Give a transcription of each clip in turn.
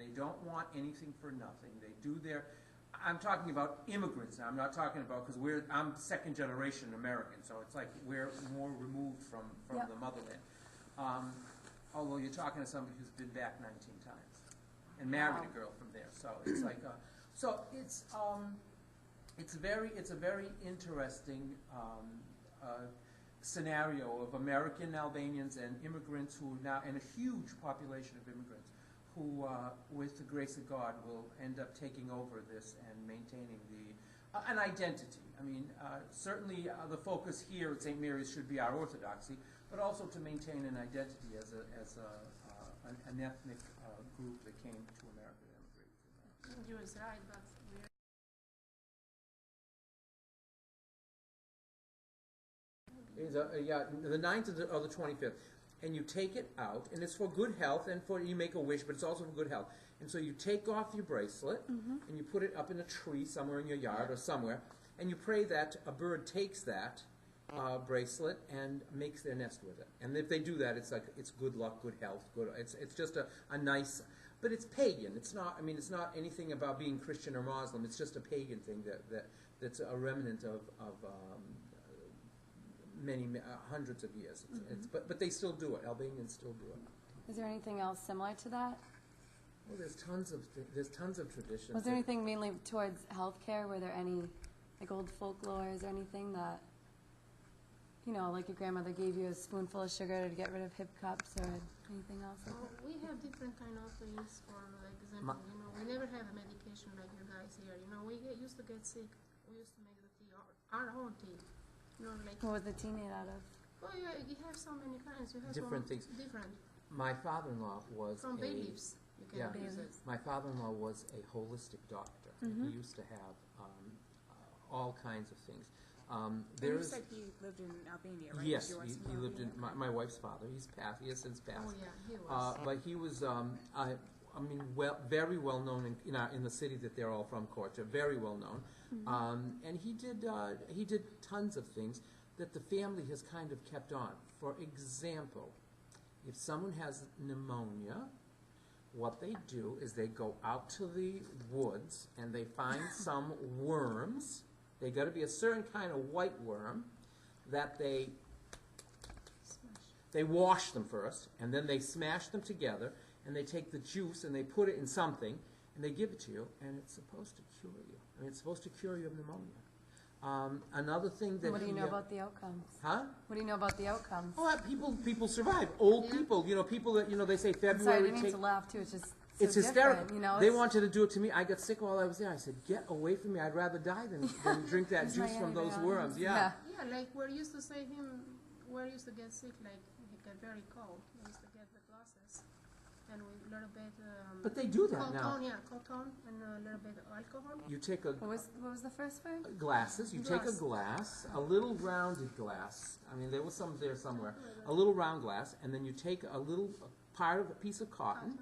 They don't want anything for nothing. They do their, I'm talking about immigrants now. I'm not talking about, because I'm second generation American, so it's like we're more removed from Yep. the motherland. Although you're talking to somebody who's been back 19 times and married a girl from there, so it's like, so it's a very interesting scenario of American Albanians and immigrants who now, and a huge population of immigrants who, with the grace of God, will end up taking over this and maintaining an identity. I mean, certainly the focus here at St. Mary's should be our orthodoxy, but also to maintain an identity as an ethnic group that came to America to immigrate. You was right, but Yeah, the 9th or the 25th. And you take it out, and it's for good health, and you make a wish, but it's also for good health. And so you take off your bracelet, and you put it up in a tree somewhere in your yard or somewhere, and you pray that a bird takes that bracelet and makes their nest with it. And if they do that, it's like, it's good luck, good health, good. It's just a nice, but it's pagan. It's not. I mean, it's not anything about being Christian or Muslim. It's just a pagan thing that's a remnant of many hundreds of years. But they still do it. Albanians still do it. Is there anything else similar to that? Well, there's tons of traditions. Was there anything mainly towards healthcare? Were there any like old folklores or anything that, you know, like your grandmother gave you a spoonful of sugar to get rid of hip cups or anything else? Like that? we have different kind of things. For example, you know, we never have a medication like you guys here. You know, we used to get sick. We used to make the tea, our own tea. You know, like. What was the tea made out of? Well, you have so many kinds. You have Different things. Different. My father-in-law was From bay leaves. You can use it. My father-in-law was a holistic doctor. He used to have all kinds of things. You said he lived in Albania, right? Yes, he lived in my wife's father. He's passed. He has since passed. Oh yeah, he was. But he was, I mean, very well known in the city that they're all from, Korcha. Very well known, and he did tons of things that the family has kind of kept on. For example, if someone has pneumonia, what they do is they go out to the woods and they find some worms. They got to be a certain kind of white worm that they wash them first, and then they smash them together, and they take the juice and they put it in something, and they give it to you, and it's supposed to cure you. I mean, it's supposed to cure you of pneumonia. Another thing that What do you know about the outcomes? Huh? What do you know about the outcomes? Oh, people survive. Old people, people that they say February. Sorry, I didn't mean to laugh too. It's just so it's hysterical. You know, they wanted to do it to me. I got sick while I was there. I said, "Get away from me! I'd rather die than drink that juice from those worms." Yeah. Yeah, like we're used to say we're used to get sick, like he got very cold. We used to get the glasses, and with a little bit. But they do that now. Cotton and a little bit of alcohol. You take a. What was the first word? Glasses. You take a glass, a little rounded glass. I mean, there was some there somewhere. A little round glass, and then you take a little part of a piece of cotton.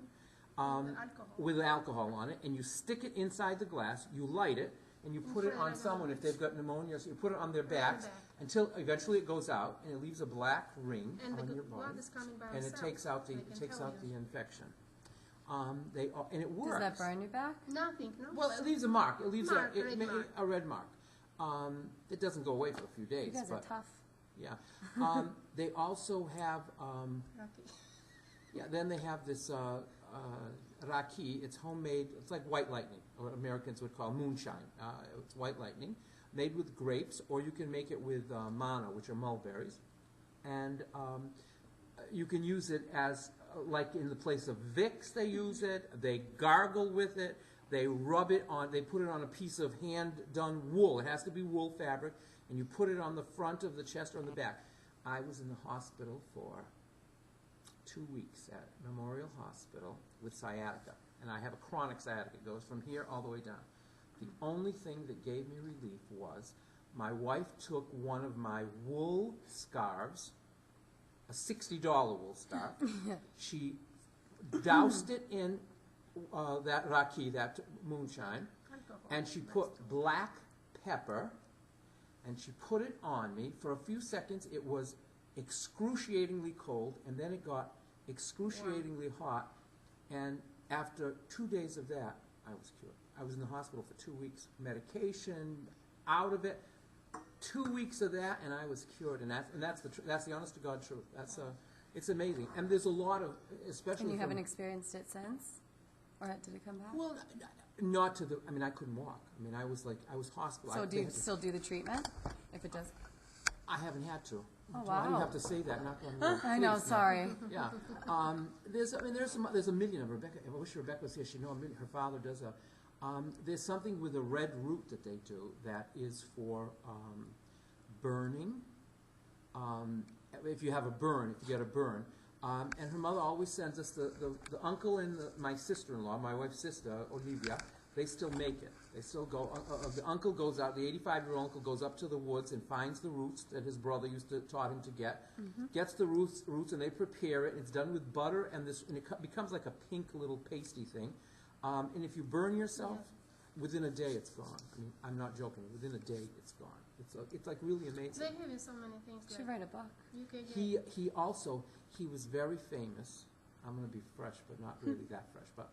With alcohol on it, and you stick it inside the glass, you light it, and you put it on someone if they've got pneumonia, so you put it on their backs until eventually it goes out, and it leaves a black ring on your body, and it takes out the infection. And it works. Does that burn your back? Nothing, no. Well, it leaves a mark. It leaves mark. a red mark. It doesn't go away for a few days. You guys are tough. Yeah. They also have. Yeah. Then they have this. Raki, it's homemade, it's like white lightning, or what Americans would call moonshine. It's white lightning, made with grapes, or you can make it with mana, which are mulberries. And you can use it as, like in the place of Vicks they use it, they gargle with it, they rub it on, they put it on a piece of hand-done wool. It has to be wool fabric, and you put it on the front of the chest or on the back. I was in the hospital for 2 weeks at Memorial Hospital with sciatica, and I have a chronic sciatica. It goes from here all the way down. The only thing that gave me relief was my wife took one of my wool scarves, a $60 wool scarf. She doused it in that raki, that moonshine, and she put black pepper, and she put it on me. For a few seconds, it was excruciatingly cold, and then it got excruciatingly hot, and After 2 days of that, I was cured. I was in the hospital for 2 weeks, medication, out of it. 2 weeks of that, and I was cured. And that's the honest to God truth. It's amazing. And there's a lot of, especially. And you haven't experienced it since, or did it come back? Well, not to the. I mean, I couldn't walk. I mean, I was hospitalized. So do you still do the treatment if it does? I haven't had to. Oh, Why do you wow. have to say that? Not on I know. please, no. Sorry. Yeah. There's a million of them. Rebecca. I wish Rebecca was here. She'd know a million. Her father does a. There's something with a red root that they do that is for burning. If you have a burn, if you get a burn. And her mother always sends us the uncle and my sister-in-law, my wife's sister, Olivia, they still make it. They still go, the uncle goes out, the 85-year-old uncle goes up to the woods and finds the roots that his brother taught him to get, gets the roots, and they prepare it. It's done with butter, and it becomes like a pink little pasty thing. And if you burn yourself, within a day it's gone. I mean, I'm not joking. Within a day it's gone. It's like really amazing. They have so many things. You should write a book. You can get He was very famous. I'm going to be fresh, but not really that fresh. But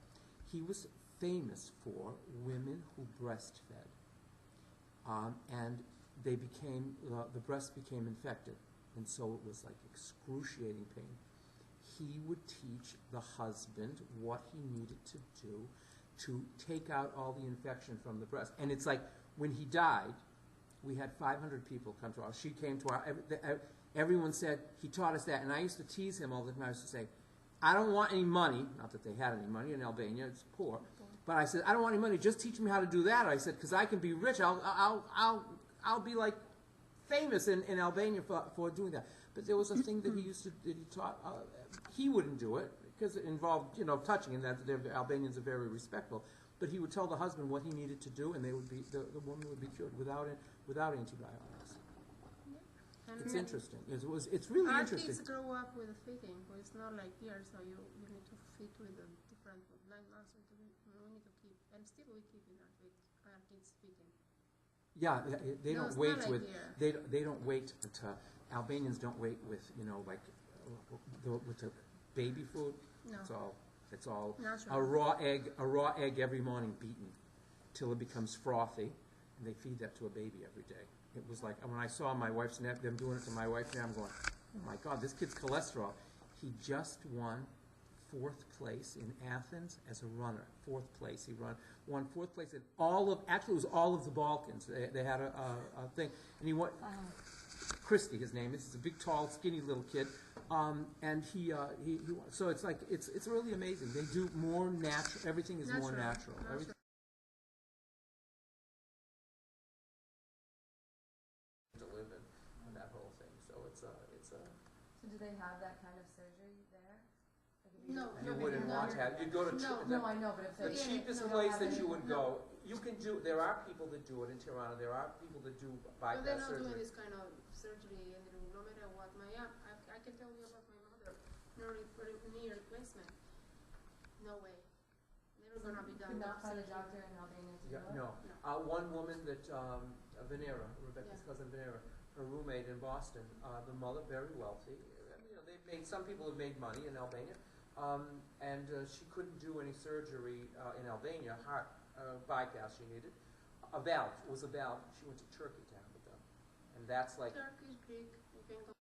he was famous for women who breastfed, and they became the breast became infected, and so it was like excruciating pain. He would teach the husband what he needed to do to take out all the infection from the breast. And it's like when he died, we had 500 people come to our. She came to our. Everyone said he taught us that, and I used to tease him all the time. I used to say, "I don't want any money." Not that they had any money in Albania; it's poor. But I said, "I don't want any money. Just teach me how to do that." I said, "Because I can be rich. I'll be like famous in Albania for doing that." But there was a thing that he taught. He wouldn't do it because it involved touching, and that the Albanians are very respectful. But he would tell the husband what he needed to do, and the woman would be cured without antibiotics. And It's interesting. It's really our interesting. kids grow up with feeding, but it's not like here, so you need to feed with a different 9 months. We need to keep, and still we keep in our kids feeding. Yeah, they No, don't it's wait not like with here. they don't wait until Albanians don't wait with like with the baby food. No. It's all Natural. a raw egg every morning beaten till it becomes frothy, and they feed that to a baby every day. It was like when I saw my wife's them doing it to my wife now, I'm going, oh my God, this kid's cholesterol. He just won 4th place in Athens as a runner. 4th place. He won 4th place in it was all of the Balkans. They had a thing, and he won. Christy, his name is. He's a big, tall, skinny little kid, and he so it's like it's really amazing. They do more natural. Everything is more natural. Everything. To live in that whole thing. So it's a. So do they have that kind of surgery there? No. You wouldn't want to have. You'd go to No, I know, but if the cheapest place that you would go. You can do. There are people that do it in Tirana. There are people that do But they're bypass not doing surgery. this kind of surgery, and no matter what. I can tell you about my mother. Knee replacement. No way. Never gonna be done. Could not find a doctor in Albania to do it? No. One woman that Venera, Rebecca's cousin Venera, her roommate in Boston. The mother very wealthy. Some people have made money in Albania, and she couldn't do any surgery in Albania. Heart bypass she needed. A valve. It was a valve. She went to Turkey to have it done, and that's like. Turkish, Greek. You can go